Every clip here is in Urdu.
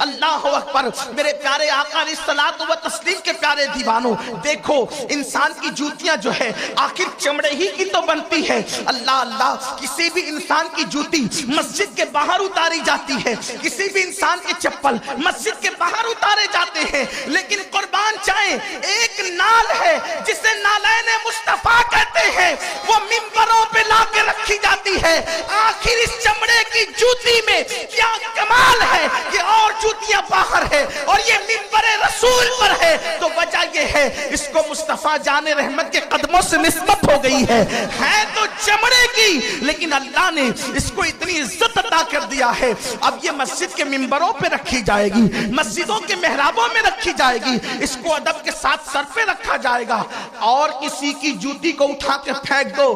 اللہ اکبر، میرے پیارے آقا علیہ الصلوۃ و تسلیم کے پیارے دیوانوں، دیکھو انسان کی جوتیاں جو ہے آخر چمڑے ہی کی تو بنتی ہے۔ اللہ اللہ، کسی بھی انسان کی جوتی مسجد کے باہر اتاری جاتی ہے، کسی بھی انسان کے چپل مسجد کے باہر اتارے جاتے ہیں، لیکن قربان چاہیں ایک نال ہے جسے نالین مصطفیٰ کہتے ہیں، وہ منبروں پہ لا کے رکھی جاتی ہے۔ آخر اس چمڑے کی جوتی میں کیا کمال ہے کہ اور جوتیاں باہر ہے اور یہ منبر رسول پر ہے؟ تو وجہ یہ ہے اس کو مصطفیٰ جان رحمت کے قدموں سے نسبت ہو گئی ہے تو چمڑے کی، لیکن اللہ نے اس کو اتنی عزت عطا کر دیا ہے، اب یہ مسجد کے منبروں پہ رکھی جائے گی، مسجدوں کے محرابوں میں رکھی جائے گی، اس کو ادب کے ساتھ سر پہ رکھا جائے گا۔ اور کسی کی جوتی کو اٹھا کے پھینک دو،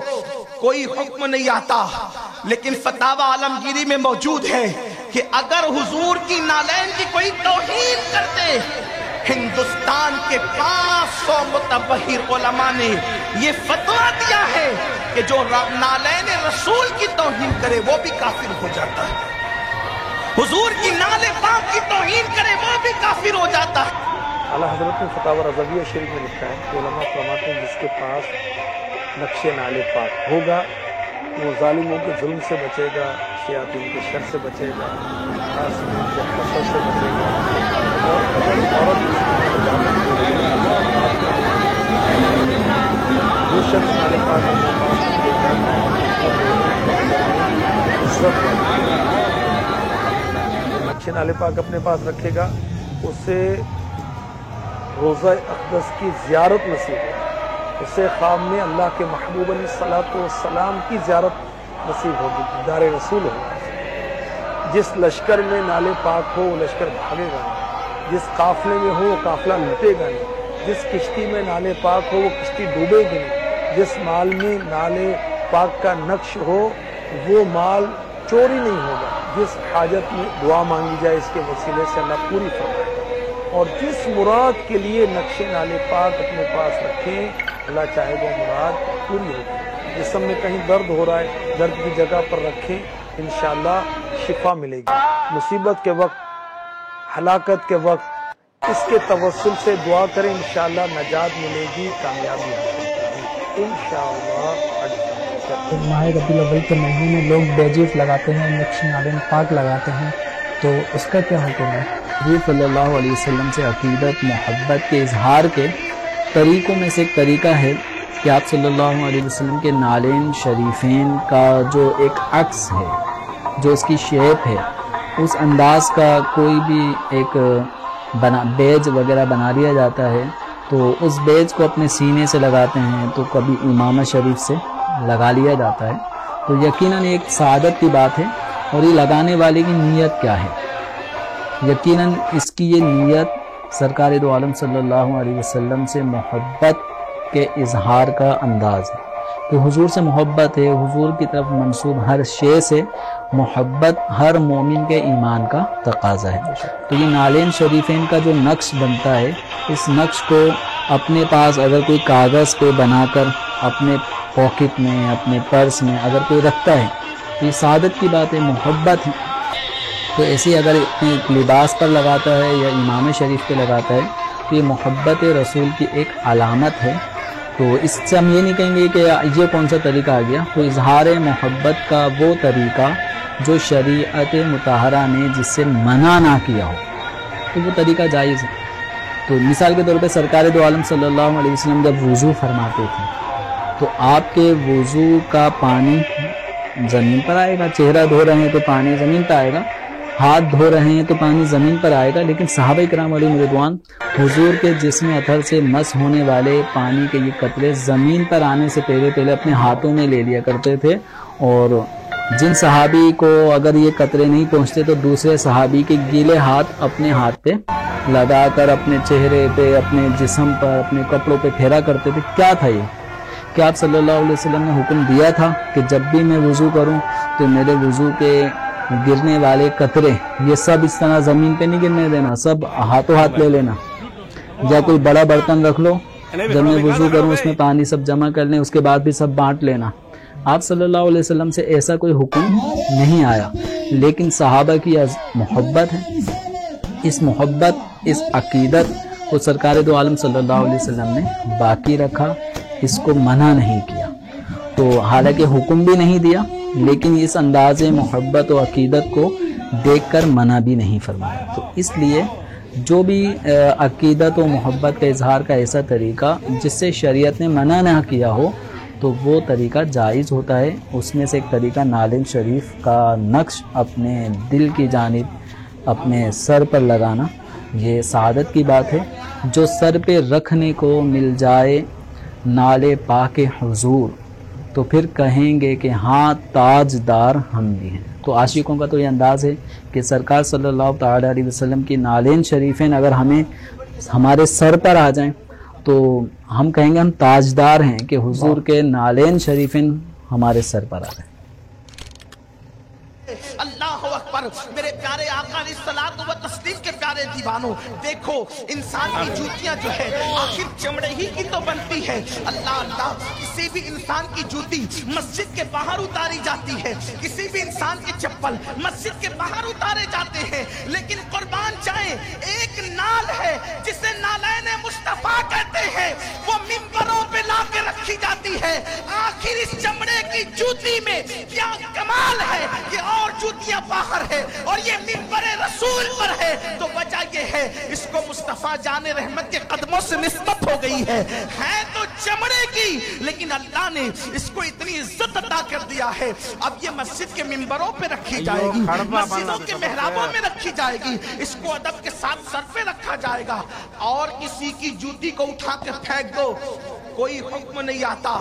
کوئی حکم نہیں آتا، لیکن فتاوی عالمگیری میں موجود ہے کہ اگر حضور کی نالین کی کوئی توہین کرتے، ہندوستان کے 500 متبحر علماء نے یہ فتویٰ دیا ہے کہ جو نالین رسول کی توہین کرے وہ بھی کافر ہو جاتا ہے، حضور کی نال پاک کی توہین کرے وہ بھی کافر ہو جاتا ہے۔ اعلیٰ حضرت نے فتاوی رضویہ شریف میں لکھا ہے کہ علماء فرماتے ہیں جس کے پاس نقش نال پاک ہوگا وہ ظالموں کے ظلم سے بچے گا، شیاطین کے شر سے بچے گا، آسمان کے خطر سے بچے گا، اور اگر عورت جو شخص نال پاک اپنے پاس رکھے گا، نقش نال پاک اپنے پاس رکھے گا، اسے روضہ اقدس کی زیارت نصیب ہے، اسے خواب میں اللہ کے محبوب علیہ الصلوۃ والسلام کی زیارت نصیب ہوگی، دیدار رسول ہوگا۔ جس لشکر میں نالے پاک ہو وہ لشکر بھاگے گا نہیں، جس قافلے میں ہو وہ قافلہ لٹے گا نہیں، جس کشتی میں نالے پاک ہو وہ کشتی ڈوبے گی نہیں، جس مال میں نالے پاک کا نقش ہو وہ مال چوری نہیں ہوگا، جس حاجت میں دعا مانگی جائے اس کے وسیلے سے اللہ پوری فرمائے گا، اور جس مراد کے لیے نقش نال پاک اپنے پاس رکھیں اللہ چاہے وہ مراد پوری ہوگی۔ جسم میں کہیں درد ہو رہا ہے، درد کی جگہ پر رکھیں، انشاءاللہ شفا ملے گی۔ مصیبت کے وقت، ہلاکت کے وقت اس کے توسل سے دعا کریں، انشاءاللہ نجات ملے گی، کامیابی ہوگی انشاءاللہ۔ ماہ ربیع الاول کے مہینے میں لوگ بیجیز لگاتے ہیں، نقش نال پاک لگاتے ہیں، تو اس کا کیا حکم ہے؟ حضور صلی اللہ علیہ وسلم سے عقیدت محبت کے اظہار کے طریقوں میں سے ایک طریقہ ہے کہ آپ صلی اللہ علیہ وسلم کے نالین شریفین کا جو ایک عکس ہے، جو اس کی شیپ ہے، اس انداز کا کوئی بھی ایک بیج وغیرہ بنا لیا جاتا ہے، تو اس بیج کو اپنے سینے سے لگاتے ہیں، تو کبھی امامہ شریف سے لگا لیا جاتا ہے، تو یقیناً ایک سعادت کی بات ہے۔ اور یہ لگانے والے کی نیت کیا ہے؟ یقیناً اس کی یہ نیت سرکار دو عالم صلی اللہ علیہ وسلم سے محبت کے اظہار کا انداز ہے، کہ حضور سے محبت ہے، حضور کی طرف منسوب ہر شے سے محبت ہر مومن کے ایمان کا تقاضا ہے۔ تو یہ نالین شریفین کا جو نقش بنتا ہے، اس نقش کو اپنے پاس اگر کوئی کاغذ پہ بنا کر اپنے پاکٹ میں، اپنے پرس میں اگر کوئی رکھتا ہے، تو یہ سعادت کی بات ہے، محبت ہے۔ تو ایسے اگر اپنے لباس پر لگاتا ہے یا امام شریف پہ لگاتا ہے، تو یہ محبت رسول کی ایک علامت ہے۔ تو اس سے ہم یہ نہیں کہیں گے کہ یہ کون سا طریقہ آ گیا، تو اظہار محبت کا وہ طریقہ جو شریعت مطہرہ نے جس سے منع نہ کیا ہو، تو وہ طریقہ جائز ہے۔ تو مثال کے طور پہ سرکار دو عالم صلی اللہ علیہ وسلم جب وضو فرماتے تھے، تو آپ کے وضو کا پانی زمین پر آئے گا، چہرہ دھو رہے ہیں تو پانی زمین پر آئے گا، ہاتھ دھو رہے ہیں تو پانی زمین پر آئے گا، لیکن صحابہ کرام علیہم رضوان حضور کے جسم اطہر سے مس ہونے والے پانی کے یہ قطرے زمین پر آنے سے پہلے اپنے ہاتھوں میں لے لیا کرتے تھے، اور جن صحابی کو اگر یہ قطرے نہیں پہنچتے تو دوسرے صحابی کے گیلے ہاتھ اپنے ہاتھ پہ لگا کر اپنے چہرے پہ، اپنے جسم پر، اپنے کپڑوں پہ پھیرا کرتے تھے۔ کیا تھا یہ؟ کہ آپ صلی اللہ علیہ وسلم نے حکم دیا تھا کہ جب بھی میں وضو کروں تو میرے وضو کے گرنے والے قطرے یہ سب اس طرح زمین پہ نہیں گرنے دینا، سب ہاتھوں ہاتھ لے لینا، یا کوئی بڑا برتن رکھ لو، جب میں وضو کروں اس میں پانی سب جمع کر لیں، اس کے بعد بھی سب بانٹ لینا۔ آپ صلی اللہ علیہ وسلم سے ایسا کوئی حکم نہیں آیا، لیکن صحابہ کی محبت ہے، اس محبت، اس عقیدت کو سرکار دو عالم صلی اللہ علیہ وسلم نے باقی رکھا، اس کو منع نہیں کیا۔ تو حالانکہ حکم بھی نہیں دیا، لیکن اس انداز محبت و عقیدت کو دیکھ کر منع بھی نہیں فرمایا۔ تو اس لیے جو بھی عقیدت و محبت کا اظہار کا ایسا طریقہ جس سے شریعت نے منع نہ کیا ہو تو وہ طریقہ جائز ہوتا ہے۔ اس میں سے ایک طریقہ نالین شریف کا نقش اپنے دل کی جانب اپنے سر پر لگانا، یہ سعادت کی بات ہے۔ جو سر پہ رکھنے کو مل جائے نالے پاک حضور تو پھر کہیں گے کہ ہاں تاجدار ہم بھی ہیں۔ تو عاشقوں کا تو یہ انداز ہے کہ سرکار صلی اللہ تعالیٰ علیہ وسلم کی نالین شریفین اگر ہمارے سر پر آ جائیں تو ہم کہیں گے ہم تاجدار ہیں کہ حضور کے نالین شریفین ہمارے سر پر آ جائیں۔ اللہ اکبر، میرے پیارے آقا علیہ الصلوۃ و تسلیم کے پیارے دیوانوں، دیکھو انسان کی جوتیاں جو ہے آخر چمڑے ہی کی تو بنتی ہے۔ اللہ اللہ، کسی بھی انسان کی جوتی مسجد کے باہر اتاری جاتی ہے، کسی بھی انسان کی چپل مسجد کے باہر اتارے جاتے ہیں، لیکن قربان جائیں ایک نال ہے جسے نالین مصطفیٰ کہتے ہیں، وہ منبروں پہ لا کے رکھی جاتی ہے۔ آخر اس چمڑے کی جوتی میں کیا کمال ہے کہ اور جوتیاں باہر ہے اور یہ منبر رسول پر ہے؟ تو وجہ یہ ہے اس کو مصطفیٰ جان رحمت کے قدموں سے نسبت ہو گئی ہے تو چمڑے کی، لیکن اللہ نے اس کو اتنی عزت عطا کر دیا ہے۔ اب یہ مسجد کے منبروں پہ رکھی جائے گی، مسجدوں کے محرابوں میں رکھی جائے گی، اس کو ادب کے ساتھ سر پہ رکھا جائے گا۔ اور کسی کی جوتی کو اٹھا کے پھینک دو، کوئی حکم نہیں آتا،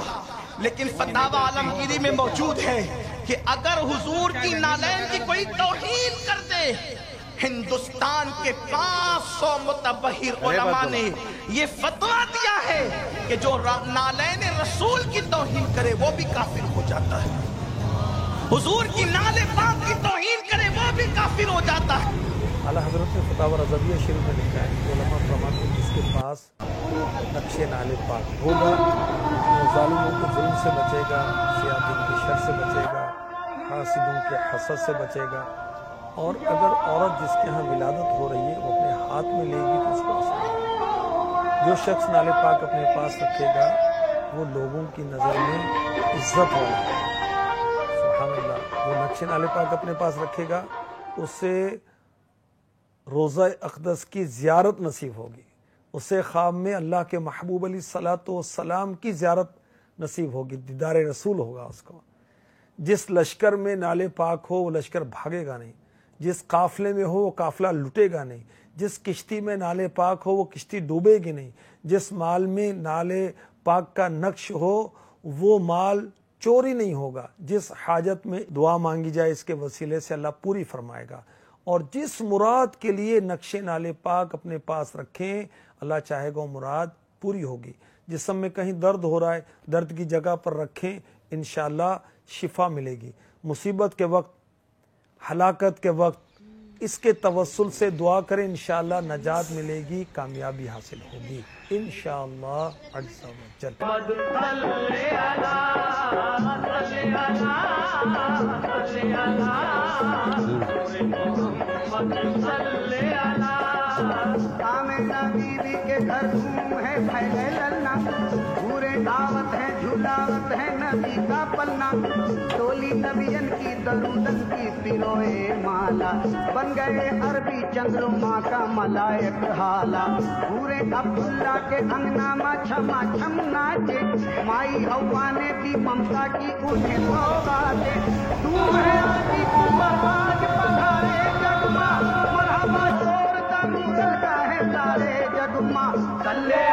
لیکن فتاوی عالمگیری میں موجود ہے کہ اگر حضور کی نالین کی کوئی توہین کر دے، ہندوستان کے 500 متبحر علماء نے یہ فتویٰ دیا ہے کہ جو نالین رسول کی توہین کرے وہ بھی کافر ہو جاتا ہے، حضور کی نال پاک کی توہین کرے وہ بھی کافر ہو جاتا ہے۔ اعلیٰ حضرت نے فتاوی رضویہ شریف میں لکھا ہے کہ علماء فرماتے ہیں جس کے پاس نقش نال پاک ہوگا وہ ظالموں کے ظلم سے بچے گا، شیاطین کی شر سے بچے گا، حاسدوں کے حسد سے بچے گا، اور اگر عورت جس کے ہاں ولادت ہو رہی ہے وہ اپنے ہاتھ میں لے گی تو اس کو اثر ہوگا۔ جو شخص نال پاک اپنے پاس رکھے گا وہ لوگوں کی نظر میں عزت والا ہے۔ سبحان اللہ، وہ نقش نال پاک اپنے پاس رکھے گا اسے روضہ اقدس کی زیارت نصیب ہوگی، اسے خواب میں اللہ کے محبوب علیہ الصلوۃ والسلام کی زیارت نصیب ہوگی، دیدار رسول ہوگا اس کو۔ جس لشکر میں نال پاک ہو وہ لشکر بھاگے گا نہیں، جس قافلے میں ہو وہ قافلہ لٹے گا نہیں، جس کشتی میں نال پاک ہو وہ کشتی ڈوبے گی نہیں، جس مال میں نال پاک کا نقش ہو وہ مال چوری نہیں ہوگا، جس حاجت میں دعا مانگی جائے اس کے وسیلے سے اللہ پوری فرمائے گا، اور جس مراد کے لیے نقش نال پاک اپنے پاس رکھیں اللہ چاہے گا وہ مراد پوری ہوگی۔ جسم میں کہیں درد ہو رہا ہے، درد کی جگہ پر رکھیں، انشاءاللہ شفا ملے گی۔ مصیبت کے وقت، ہلاکت کے وقت اس کے توسل سے دعا کریں، انشاءاللہ نجات ملے گی، کامیابی حاصل ہوگی انشاءاللہ عز و جل۔ بیوی کے گھر دھوم ہے پھیلے للنا، پورے دعوت ہے جھلاوت ہے نبی کا پلنا، ٹولی نبیین کی درودن کی پیروئے مالا، بن گئے عربی چندرما کا ملائک حالا، پورے عبداللہ کے انگنا ما چھما چھم ناچے، مائی حوا نے دی ممتا کی انہیں سوغاتیں، تو ہے آتی کمر آج پدھارے جگما، مرحبا شور کا نور کا ہے سارے جگما، صلی